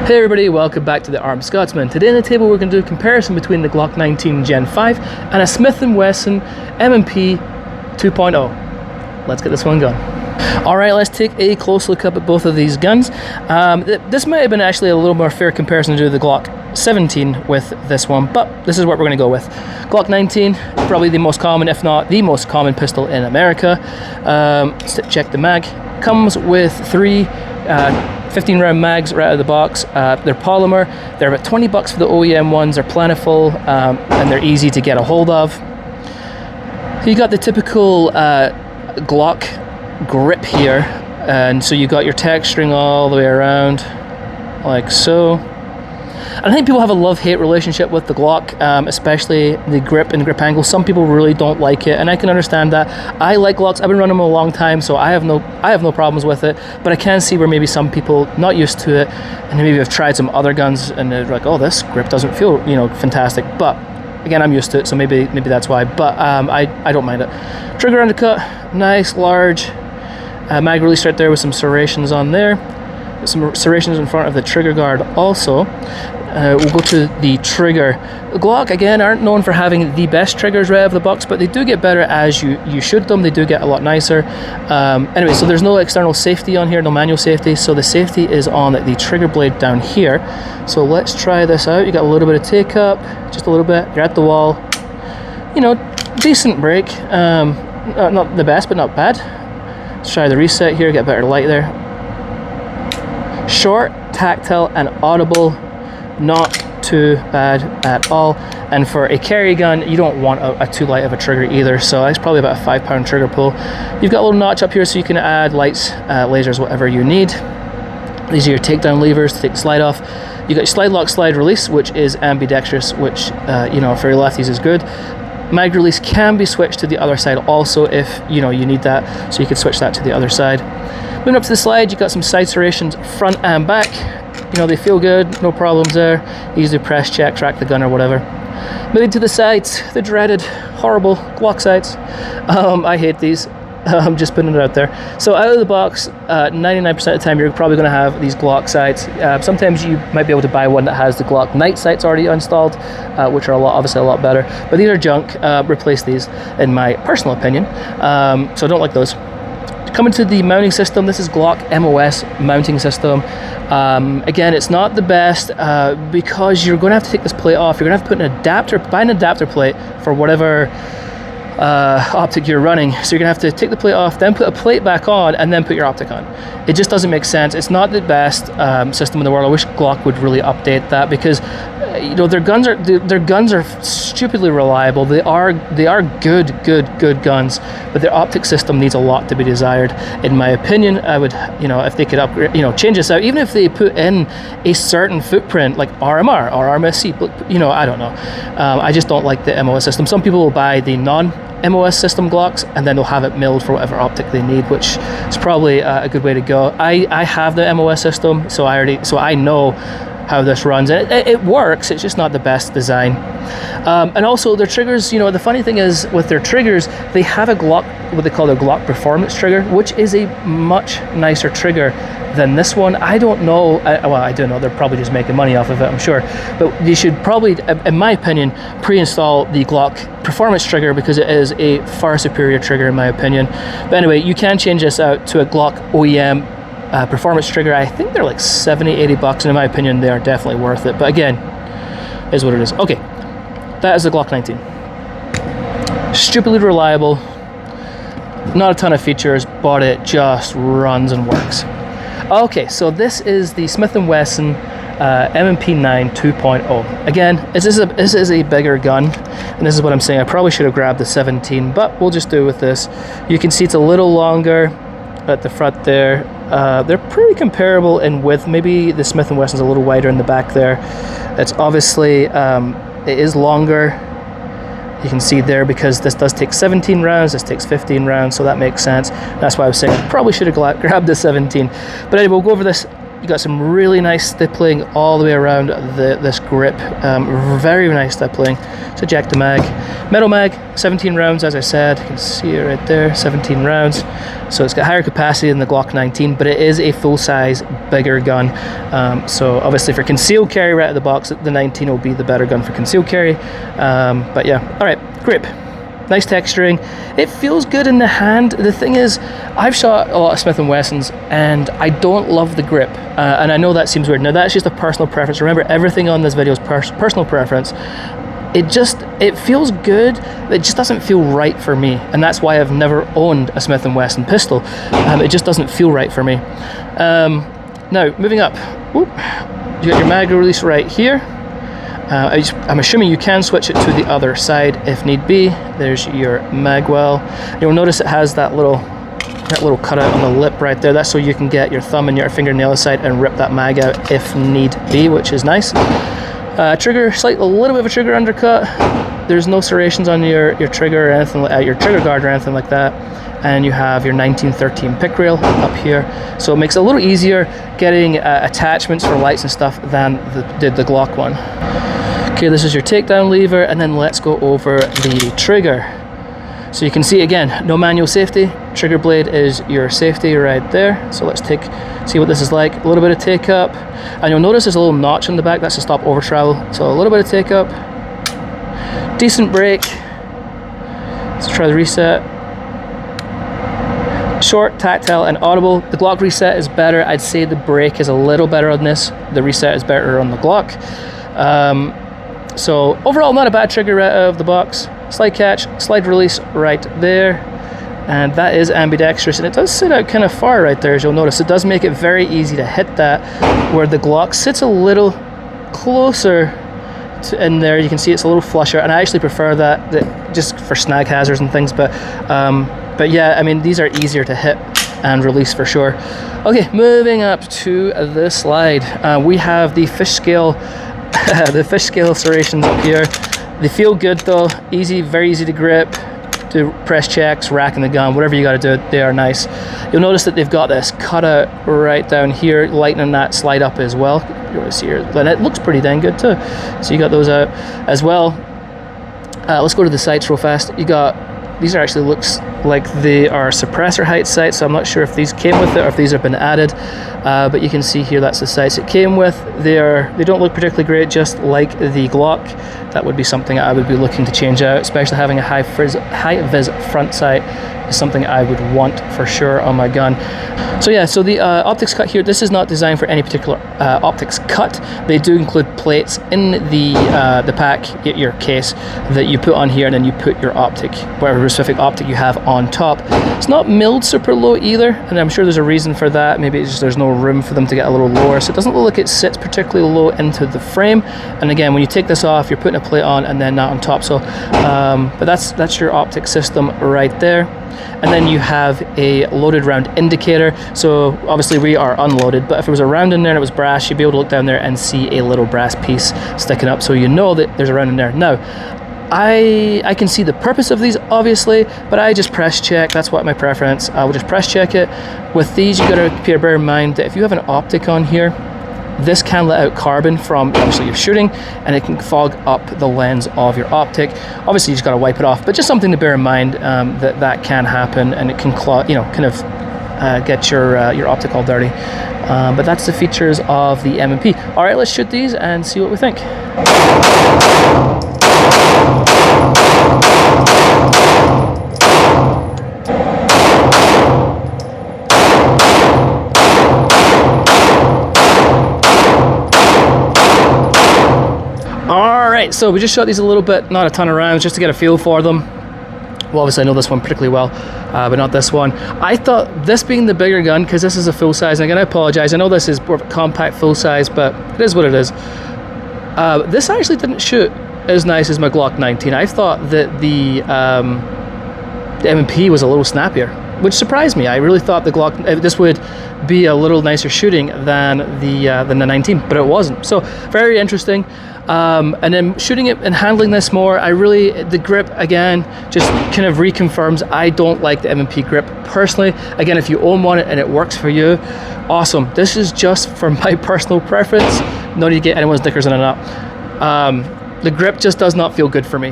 Hey everybody, welcome back to the Armed Scotsman. Today on the table we're going to do a comparison between the Glock 19 Gen 5 and a Smith & Wesson M&P 2.0. Let's get this one going. Alright, let's take a close look up at both of these guns. This might have been actually a little more fair comparison to the Glock 17 with this one, but this is what we're going to go with. Glock 19, probably the most common, if not the most common pistol in America. Let's check the mag. Comes with three 15-round mags right out of the box. They're polymer. They're about $20 for the OEM ones. They're plentiful and they're easy to get a hold of. You got the typical Glock grip here, and so you got your texturing all the way around, like so. And I think people have a love-hate relationship with the Glock, especially the grip and grip angle. Some people really don't like it, and I can understand that. I like Glocks. I've been running them a long time, so I have no problems with it. But I can see where maybe some people not used to it, and maybe have tried some other guns, and they're like, "Oh, this grip doesn't feel, fantastic." But again, I'm used to it, so maybe that's why. But I don't mind it. Trigger undercut, nice, large. Mag release right there with some serrations on there. Some serrations in front of the trigger guard also. We'll go to the trigger. Glock, again, aren't known for having the best triggers right out of the box, but they do get better as you shoot them. They do get a lot nicer. Anyway, so there's no external safety on here, no manual safety, so the safety is on the trigger blade down here. So let's try this out. You got a little bit of take up, just a little bit. You're at the wall. Decent break. Not the best, but not bad. Let's try the reset here, get better light there. Short, tactile, and audible. Not too bad at all. And for a carry gun, you don't want a too light of a trigger either, so it's probably about a 5-pound trigger pull. You've got a little notch up here so you can add lights, lasers, whatever you need. These are your takedown levers to take the slide off. You got your slide lock, slide release, which is ambidextrous, which for your lefties is good. Mag release can be switched to the other side also if you need that, so you can switch that to the other side. Moving up to the slide, you got some side serrations front and back. They feel good, no problems there. Easy to press check, track the gun or whatever. Moving to the sides, the dreaded, horrible Glock sights. I hate these. I'm just putting it out there. So out of the box, 99% of the time you're probably going to have these Glock sights. Sometimes you might be able to buy one that has the Glock night sights already installed, which are obviously a lot better. But these are junk. Replace these, in my personal opinion. So I don't like those. Coming to the mounting system, this is Glock MOS mounting system. Again, it's not the best because you're going to have to take this plate off. You're going to have to put buy an adapter plate for whatever optic you're running. So you're going to have to take the plate off, then put a plate back on, and then put your optic on. It just doesn't make sense. It's not the best system in the world. I wish Glock would really update that because their guns are stupidly reliable. They are good guns, but their optic system needs a lot to be desired. In my opinion, I would, if they could upgrade, change this out, even if they put in a certain footprint like RMR or RMSC, I don't know. I just don't like the MOS system. Some people will buy the non-MOS system Glocks and then they'll have it milled for whatever optic they need, which is probably a good way to go. I have the MOS system, so I know how this runs, and it works. It's just not the best design. And also their triggers, the funny thing is with their triggers, they have a Glock, what they call their Glock performance trigger, which is a much nicer trigger than this one. I don't know, I do know, they're probably just making money off of it, I'm sure, but they should probably, in my opinion, pre-install the Glock performance trigger because it is a far superior trigger in my opinion. But anyway, you can change this out to a Glock OEM performance trigger. I think they're like $70-80, and in my opinion they are definitely worth it, but again, is what it is. Okay, that is the Glock 19. Stupidly reliable, not a ton of features, but it just runs and works. Okay, so this is the Smith & Wesson M&P 2.0. Again, this is a bigger gun, and this is what I'm saying. I probably should have grabbed the 17, but we'll just do it with this. You can see it's a little longer at the front there. They're pretty comparable in width. Maybe the Smith & Wesson's a little wider in the back there. It's obviously, it is longer. You can see there because this does take 17 rounds, this takes 15 rounds, so that makes sense. That's why I was saying I probably should have grabbed the 17. But anyway, we'll go over this You got some really nice stippling all the way around this grip. Very nice stippling. So eject the mag. Metal mag, 17 rounds, as I said. You can see it right there, 17 rounds. So it's got higher capacity than the Glock 19, but it is a full-size, bigger gun. So obviously for concealed carry right out of the box, the 19 will be the better gun for concealed carry. But yeah, all right, grip. Nice texturing. It feels good in the hand. The thing is, I've shot a lot of Smith & Wessons and I don't love the grip. And I know that seems weird. Now that's just a personal preference. Remember, everything on this video is personal preference. It feels good. It just doesn't feel right for me. And that's why I've never owned a Smith & Wesson pistol. It just doesn't feel right for me. Now, moving up. Whoop. You got your mag release right here. I'm assuming you can switch it to the other side if need be. There's your mag well. You'll notice it has that little cutout on the lip right there. That's so you can get your thumb and your finger on the other side and rip that mag out if need be, which is nice. Trigger, a little bit of a trigger undercut. There's no serrations on your trigger or anything like your trigger guard or anything like that. And you have your 1913 pick rail up here, so it makes it a little easier getting attachments for lights and stuff than the Glock one. Okay, this is your takedown lever, and then let's go over the trigger. So you can see again, no manual safety. Trigger blade is your safety right there. So let's see what this is like. A little bit of take up, and you'll notice there's a little notch in the back. That's to stop over travel. So a little bit of take up, decent brake. Let's try the reset. Short, tactile, and audible. The Glock reset is better. I'd say the brake is a little better on this. The reset is better on the Glock. So overall, not a bad trigger right out of the box. Slide catch, slide release right there. And that is ambidextrous, and it does sit out kind of far right there, as you'll notice. It does make it very easy to hit that, where the Glock sits a little closer in there. You can see it's a little flusher, and I actually prefer that just for snag hazards and things. But yeah, I mean, these are easier to hit and release for sure. Okay, moving up to the slide. We have the fish scale the fish scale serrations up here. They feel good though, very easy to grip, do press checks, racking the gun, whatever you got to do, they are nice. You'll notice that they've got this cutout right down here, lightening that slide up as well. You see here, and it looks pretty dang good too. So you got those out as well. Let's go to the sights real fast. These are actually looks like they are suppressor height sights, so I'm not sure if these came with it or if these have been added, but you can see here that's the sights it came with. They don't look particularly great, just like the Glock. That would be something I would be looking to change out, especially having a high vis front sight is something I would want for sure on my gun. So yeah, so the optics cut here, this is not designed for any particular optics cut. They do include plates in the pack, your case, that you put on here, and then you put your optic, whatever specific optic you have, on top. It's not milled super low either, and I'm sure there's a reason for that. Maybe it's just there's no room for them to get a little lower, so it doesn't look like it sits particularly low into the frame. And again, when you take this off, you're putting a plate on and then not on top. So but that's your optic system right there. And then you have a loaded round indicator. So obviously we are unloaded, but if there was a round in there and it was brass, you'd be able to look down there and see a little brass piece sticking up, so you know that there's a round in there. Now, I can see the purpose of these, obviously, but I just press check. That's what my preference. I will just press check it. With these, you got to bear in mind that if you have an optic on here, this can let out carbon from obviously your shooting, and it can fog up the lens of your optic. Obviously, you just got to wipe it off, but just something to bear in mind, that can happen, and it can get your optic all dirty. But that's the features of the M&P. All right, let's shoot these and see what we think. Alright, so we just shot these a little bit, not a ton of rounds, just to get a feel for them. Well, obviously I know this one particularly well, but not this one. I thought this being the bigger gun, because this is a full size, and again I apologize, I know this is more of a compact full size, but it is what it is. This actually didn't shoot as nice as my Glock 19. I thought that the M&P was a little snappier. which surprised me. I really thought the Glock, this would be a little nicer shooting than the 19, but it wasn't. So very interesting. And then shooting it and handling this more, the grip again just kind of reconfirms I don't like the M&P grip personally. Again, if you own one and it works for you, awesome. This is just for my personal preference. No need to get anyone's knickers in a knot. The grip just does not feel good for me.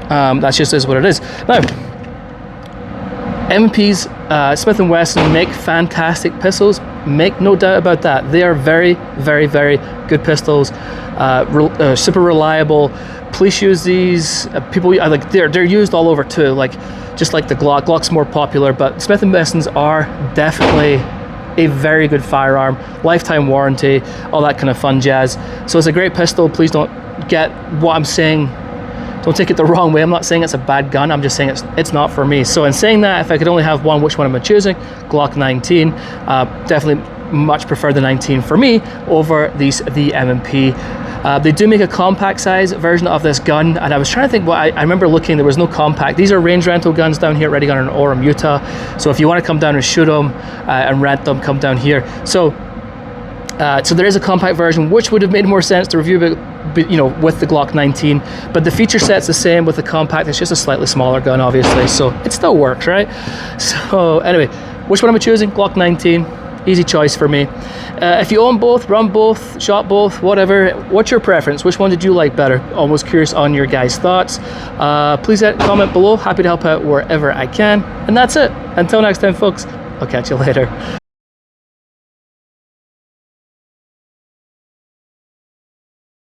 That just is what it is. Now, M&P's, Smith & Wesson make fantastic pistols, make no doubt about that. They are very, very, very good pistols, super reliable. Police use these, people, like they're used all over too, like just like the Glock. Glock's more popular, but Smith & Wessons are definitely a very good firearm, lifetime warranty, all that kind of fun jazz. So it's a great pistol. Please don't get what I'm saying, don't take it the wrong way. I'm not saying it's a bad gun, I'm just saying it's not for me. So in saying that, if I could only have one, which one am I choosing? Glock 19. Definitely much prefer the 19 for me over the M&P. They do make a compact size version of this gun, and I was trying to think, I remember looking, there was no compact. These are range rental guns down here at Ready Gun in Orem, Utah. So if you want to come down and shoot them and rent them, come down here. So there is a compact version, which would have made more sense to review it, you know, with the Glock 19, but the feature set's the same with the compact. It's just a slightly smaller gun, obviously, so it still works, right? So anyway, which one am I choosing? Glock 19, easy choice for me. If you own both, run both, shot both, whatever, what's your preference? Which one did you like better? Almost curious on your guys' thoughts. Please comment below. Happy to help out wherever I can. And that's it. Until next time, folks, I'll catch you later.